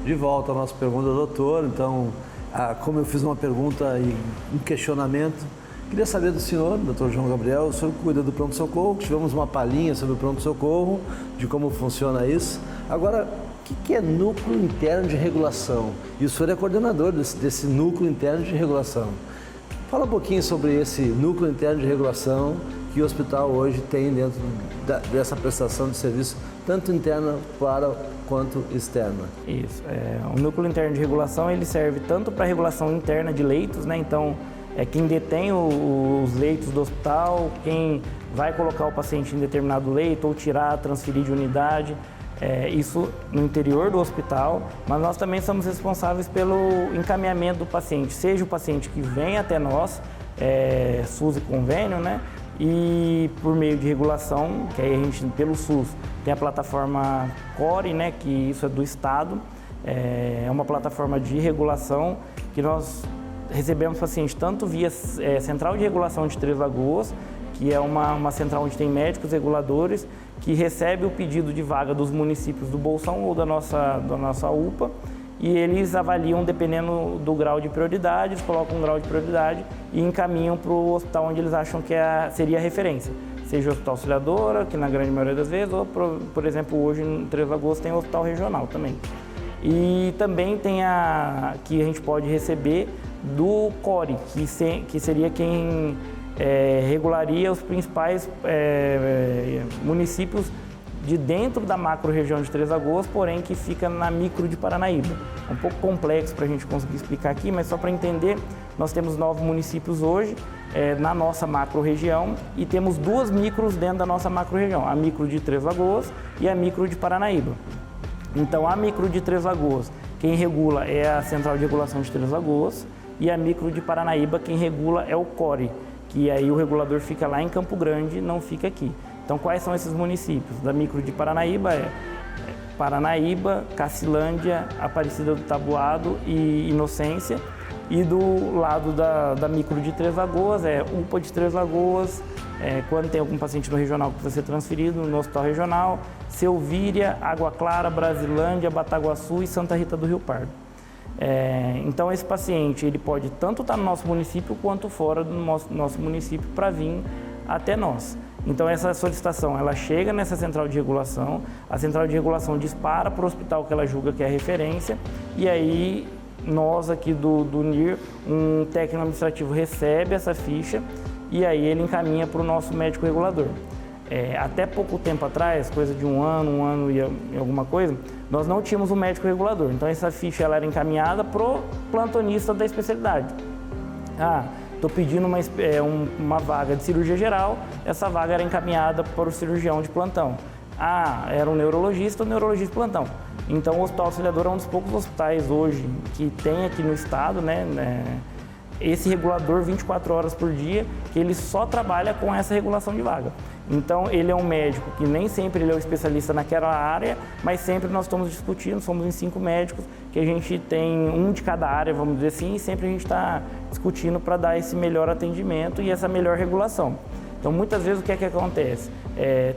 De volta à nossa pergunta, doutor. Então, como eu fiz uma pergunta e um questionamento, queria saber do senhor, doutor João Gabriel, o senhor cuida do pronto-socorro, tivemos uma palhinha sobre o pronto-socorro, de como funciona isso. Agora, o que é núcleo interno de regulação? E o senhor é coordenador desse núcleo interno de regulação. Fala um pouquinho sobre esse núcleo interno de regulação que o hospital hoje tem dentro dessa prestação de serviço, tanto interna quanto externa. Isso. O núcleo interno de regulação ele serve tanto para regulação interna de leitos, né? Então, quem detém os leitos do hospital, quem vai colocar o paciente em determinado leito ou tirar, transferir de unidade, isso no interior do hospital, mas nós também somos responsáveis pelo encaminhamento do paciente, seja o paciente que vem até nós, SUS e convênio, né? E por meio de regulação, que aí a gente, pelo SUS, tem a plataforma CORE, né? Que isso é do Estado, é uma plataforma de regulação que nós recebemos pacientes tanto via Central de Regulação de Três Lagoas, que é uma central onde tem médicos reguladores, que recebe o pedido de vaga dos municípios do Bolsão ou da nossa UPA, e eles avaliam dependendo do grau de prioridade, eles colocam um grau de prioridade e encaminham para o hospital onde eles acham que seria a referência. Seja o Hospital Auxiliadora, que na grande maioria das vezes, ou, por exemplo, hoje em Três Lagoas tem o Hospital Regional também. E também tem que a gente pode receber do CORE, que seria quem regularia os principais municípios de dentro da macro-região de Três Lagoas, porém que fica na micro de Paranaíba. É um pouco complexo para a gente conseguir explicar aqui, mas só para entender, nós temos 9 municípios hoje na nossa macro-região e temos 2 micros dentro da nossa macro-região, a micro de Três Lagoas e a micro de Paranaíba. Então, a micro de Três Lagoas, quem regula é a Central de Regulação de Três Lagoas, e a micro de Paranaíba, quem regula é o CORE, que aí o regulador fica lá em Campo Grande, não fica aqui. Então, quais são esses municípios? Da micro de Paranaíba Paranaíba, Cacilândia, Aparecida do Taboado e Inocência. E do lado da micro de Três Lagoas, UPA de Três Lagoas, quando tem algum paciente no regional que precisa ser transferido, no hospital regional, Selvíria, Água Clara, Brasilândia, Bataguaçu e Santa Rita do Rio Pardo. Então esse paciente ele pode tanto estar no nosso município quanto fora do nosso município para vir até nós. Então essa solicitação ela chega nessa central de regulação, a central de regulação dispara para o hospital que ela julga que é a referência e aí nós aqui do NIR, um técnico administrativo recebe essa ficha e aí ele encaminha para o nosso médico regulador. Até pouco tempo atrás, coisa de um ano e alguma coisa, nós não tínhamos um médico regulador. Então essa ficha ela era encaminhada para o plantonista da especialidade. Estou pedindo uma vaga de cirurgia geral, essa vaga era encaminhada para o cirurgião de plantão. Era um neurologista ou neurologista de plantão. Então o Hospital Auxiliadora é um dos poucos hospitais hoje que tem aqui no estado, esse regulador 24 horas por dia, que ele só trabalha com essa regulação de vaga. Então, ele é um médico que nem sempre ele é o especialista naquela área, mas sempre nós estamos discutindo, somos em 5 médicos, que a gente tem um de cada área, vamos dizer assim, e sempre a gente está discutindo para dar esse melhor atendimento e essa melhor regulação. Então, muitas vezes, o que é que acontece?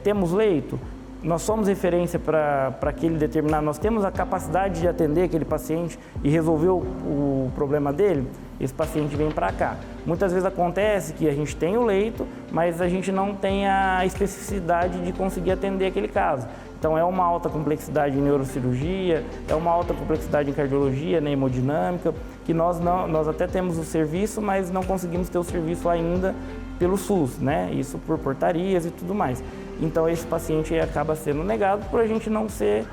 Temos leito? Nós somos referência para aquele determinado, nós temos a capacidade de atender aquele paciente e resolver o problema dele, esse paciente vem para cá. Muitas vezes acontece que a gente tem o leito, mas a gente não tem a especificidade de conseguir atender aquele caso. Então é uma alta complexidade em neurocirurgia, é uma alta complexidade em cardiologia, na hemodinâmica, que nós até temos o serviço, mas não conseguimos ter o serviço ainda pelo SUS, Isso por portarias e tudo mais. Então esse paciente acaba sendo negado por a gente não ser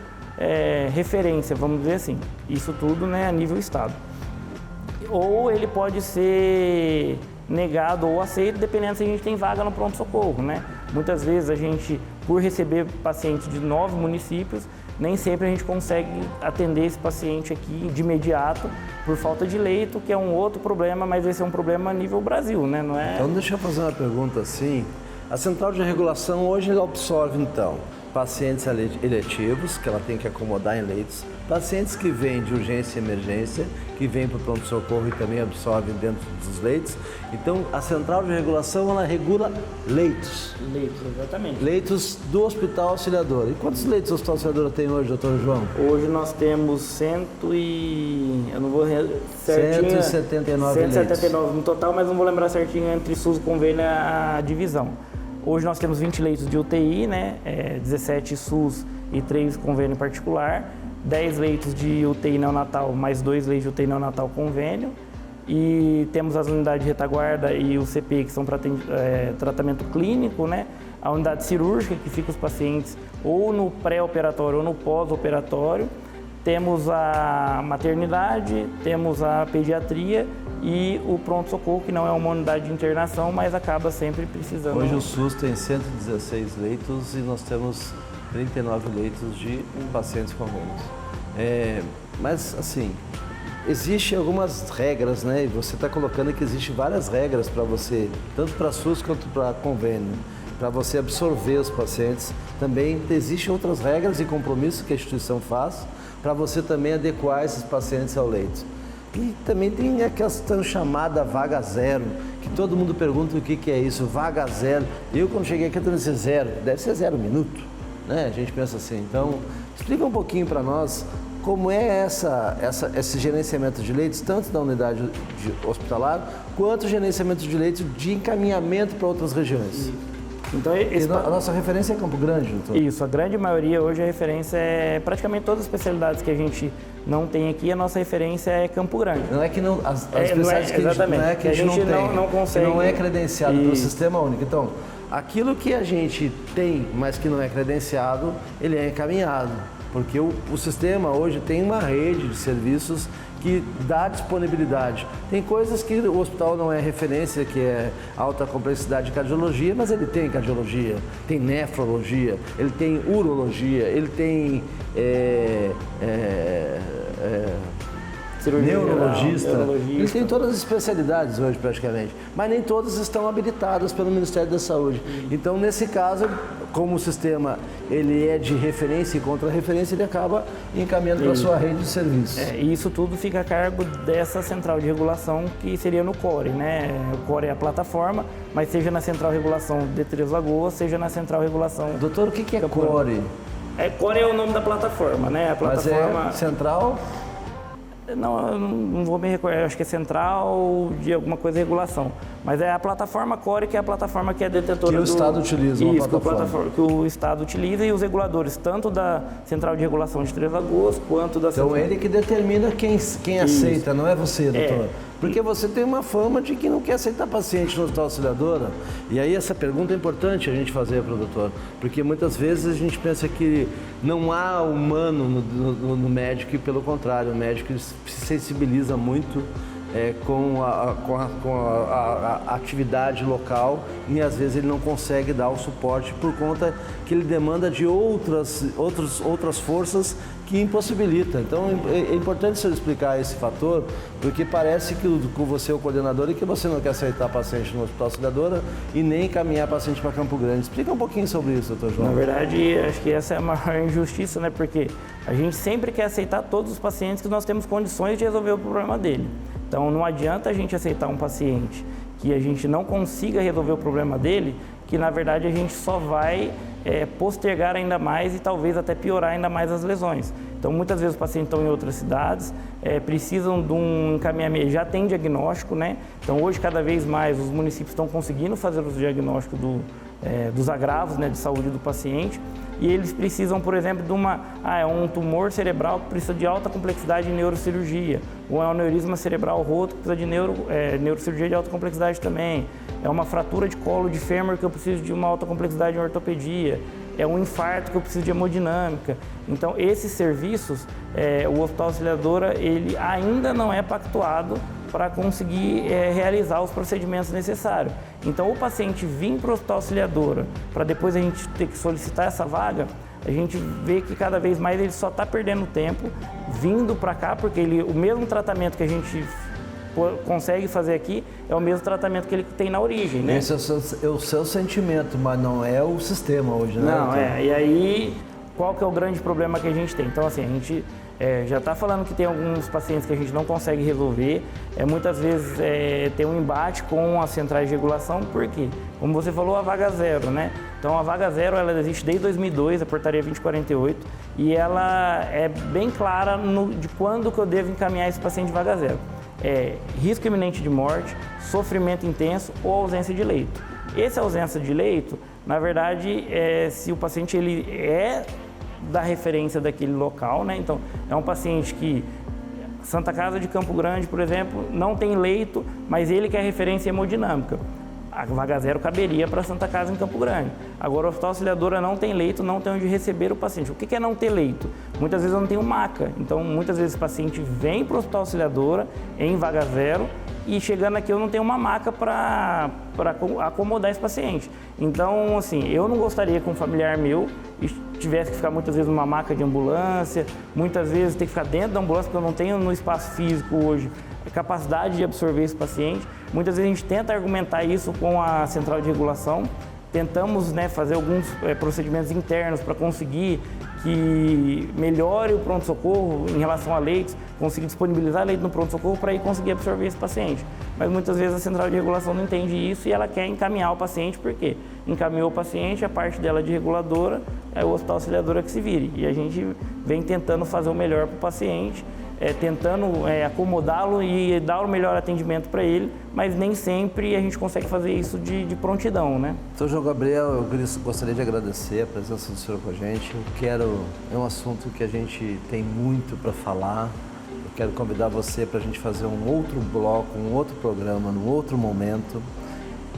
referência, vamos dizer assim. Isso tudo a nível estado. Ou ele pode ser negado ou aceito, dependendo se a gente tem vaga no pronto-socorro, Muitas vezes a gente, por receber pacientes de 9 municípios, nem sempre a gente consegue atender esse paciente aqui de imediato por falta de leito, que é um outro problema, mas esse é um problema a nível Brasil, Não é... Então deixa eu fazer uma pergunta assim. A central de regulação hoje ela absorve pacientes eletivos, que ela tem que acomodar em leitos, pacientes que vêm de urgência e emergência, que vêm para o pronto-socorro e também absorvem dentro dos leitos. Então, a central de regulação, ela regula leitos. Leitos, exatamente. Leitos do Hospital Auxiliadora. E quantos leitos o Hospital Auxiliadora tem hoje, doutor João? Hoje nós temos 179 leitos no total, mas não vou lembrar certinho entre SUS e convênio a divisão. Hoje nós temos 20 leitos de UTI, né? 17 SUS e 3 convênio particular, 10 leitos de UTI neonatal, mais 2 leitos de UTI neonatal convênio, e temos as unidades de retaguarda e o CP, que são para tratamento clínico, né? A unidade cirúrgica, que fica os pacientes ou no pré-operatório ou no pós-operatório. Temos a maternidade, temos a pediatria e o pronto-socorro, que não é uma unidade de internação, mas acaba sempre precisando. Hoje o SUS tem 116 leitos e nós temos 39 leitos de pacientes com convênios. Mas, assim, existem algumas regras, né? E você está colocando que existem várias regras para você, tanto para SUS quanto para convênio, para você absorver os pacientes. Também existem outras regras e compromissos que a instituição faz para você também adequar esses pacientes ao leito. E também tem a questão chamada vaga zero, que todo mundo pergunta o que é isso, vaga zero. Eu, quando cheguei aqui, eu disse zero, deve ser 0 minuto, né? A gente pensa assim. Então, explica um pouquinho para nós como é esse gerenciamento de leitos, tanto da unidade hospitalar, quanto o gerenciamento de leitos de encaminhamento para outras regiões. Então, a nossa referência é Campo Grande, doutor? Isso, a grande maioria hoje a referência é praticamente todas as especialidades que a gente não tem aqui, a nossa referência é Campo Grande. Não é que não, as especialidades que a gente não consegue, que não é credenciado pelo Sistema Único. Então, aquilo que a gente tem, mas que não é credenciado, ele é encaminhado. Porque o sistema hoje tem uma rede de serviços que dá disponibilidade. Tem coisas que o hospital não é referência, que é alta complexidade de cardiologia, mas ele tem cardiologia, tem nefrologia, ele tem urologia, ele tem neurologista, ele tem todas as especialidades hoje praticamente, mas nem todas estão habilitadas pelo Ministério da Saúde. Então, nesse caso, como o sistema ele é de referência e contra-referência, ele acaba encaminhando para a sua rede de serviços. E isso tudo fica a cargo dessa central de regulação, que seria no CORE, né? O CORE é a plataforma, mas seja na central de regulação de Três Lagoas, seja na central de regulação... Doutor, o que é CORE? CORE é o nome da plataforma, né? A plataforma... Mas é central? Não vou me recordar, acho que é central de alguma coisa de regulação. Mas é a plataforma CORE, que é a plataforma que é detetora que o Estado utiliza, uma plataforma que o Estado utiliza, e os reguladores, tanto da Central de Regulação de Três Lagoas, quanto da Então, ele que determina quem aceita, não é você, doutor? Porque você tem uma fama de que não quer aceitar paciente no Hospital Auxiliadora. E aí essa pergunta é importante a gente fazer para o doutor, porque muitas vezes a gente pensa que não há humano no médico, e pelo contrário, o médico se sensibiliza muito com a atividade local, e às vezes ele não consegue dar o suporte por conta que ele demanda de outras forças que impossibilita. Então é importante o senhor explicar esse fator, porque parece que você é o coordenador e que você não quer aceitar paciente no Hospital Auxiliadora e nem encaminhar paciente para Campo Grande. Explica um pouquinho sobre isso, doutor João. Na verdade, acho que essa é a maior injustiça, né? Porque a gente sempre quer aceitar todos os pacientes que nós temos condições de resolver o problema dele. Então, não adianta a gente aceitar um paciente que a gente não consiga resolver o problema dele, que na verdade a gente só vai postergar ainda mais e talvez até piorar ainda mais as lesões. Então, muitas vezes os pacientes estão em outras cidades, precisam de um encaminhamento, já tem diagnóstico, né? Então, hoje, cada vez mais, os municípios estão conseguindo fazer o diagnóstico dos agravos, né, de saúde do paciente, e eles precisam, por exemplo, de um tumor cerebral que precisa de alta complexidade em neurocirurgia, ou é um aneurisma cerebral roto que precisa de neurocirurgia de alta complexidade também, é uma fratura de colo de fêmur que eu preciso de uma alta complexidade em ortopedia, é um infarto que eu preciso de hemodinâmica. Então, esses serviços, o Hospital Auxiliadora, ele ainda não é pactuado para conseguir realizar os procedimentos necessários. Então, o paciente vir para o Hospital Auxiliadora, para depois a gente ter que solicitar essa vaga, a gente vê que cada vez mais ele só está perdendo tempo vindo para cá, porque o mesmo tratamento que a gente consegue fazer aqui é o mesmo tratamento que ele tem na origem, né? Esse é o seu sentimento, mas não é o sistema hoje, né? Não, e aí, qual que é o grande problema que a gente tem? Então, assim, a gente já está falando que tem alguns pacientes que a gente não consegue resolver, muitas vezes tem um embate com as centrais de regulação, por quê? Como você falou, a vaga zero, né? Então, a vaga zero, ela existe desde 2002, a portaria 2048, e ela é bem clara de quando que eu devo encaminhar esse paciente de vaga zero. Risco iminente de morte, sofrimento intenso ou ausência de leito. Essa ausência de leito, na verdade, se o paciente ele é da referência daquele local, né? Então, é um paciente que Santa Casa de Campo Grande, por exemplo, não tem leito, mas ele que é referência hemodinâmica. A vaga zero caberia para Santa Casa em Campo Grande. Agora, o Hospital Auxiliadora não tem leito, não tem onde receber o paciente. O que é não ter leito? Muitas vezes eu não tenho maca. Então, muitas vezes o paciente vem para o Hospital Auxiliadora em vaga zero e chegando aqui eu não tenho uma maca para acomodar esse paciente. Então, assim, eu não gostaria que um familiar meu tivesse que ficar muitas vezes numa maca de ambulância, muitas vezes ter que ficar dentro da ambulância, porque eu não tenho no espaço físico hoje capacidade de absorver esse paciente. Muitas vezes a gente tenta argumentar isso com a central de regulação, tentamos fazer alguns procedimentos internos para conseguir que melhore o pronto-socorro em relação a leitos, conseguir disponibilizar leito no pronto-socorro para ir conseguir absorver esse paciente. Mas muitas vezes a central de regulação não entende isso e ela quer encaminhar o paciente, por quê? Encaminhou o paciente, a parte dela de reguladora, é o Hospital Auxiliadora que se vire. E a gente vem tentando fazer o melhor para o paciente, tentando acomodá-lo e dar o melhor atendimento para ele, mas nem sempre a gente consegue fazer isso de prontidão, né? Então, João Gabriel, eu gostaria de agradecer a presença do senhor com a gente. É um assunto que a gente tem muito para falar. Eu quero convidar você para a gente fazer um outro bloco, um outro programa, num outro momento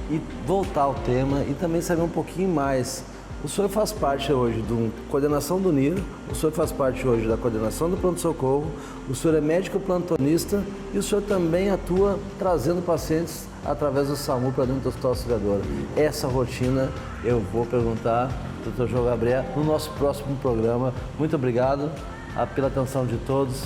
e voltar ao tema e também saber um pouquinho mais. O senhor faz parte hoje da coordenação do NIR, o senhor faz parte hoje da coordenação do pronto-socorro, o senhor é médico plantonista e o senhor também atua trazendo pacientes através do SAMU para dentro do Hospital Auxiliadora. Essa rotina eu vou perguntar ao Dr. João Gabriel no nosso próximo programa. Muito obrigado pela atenção de todos.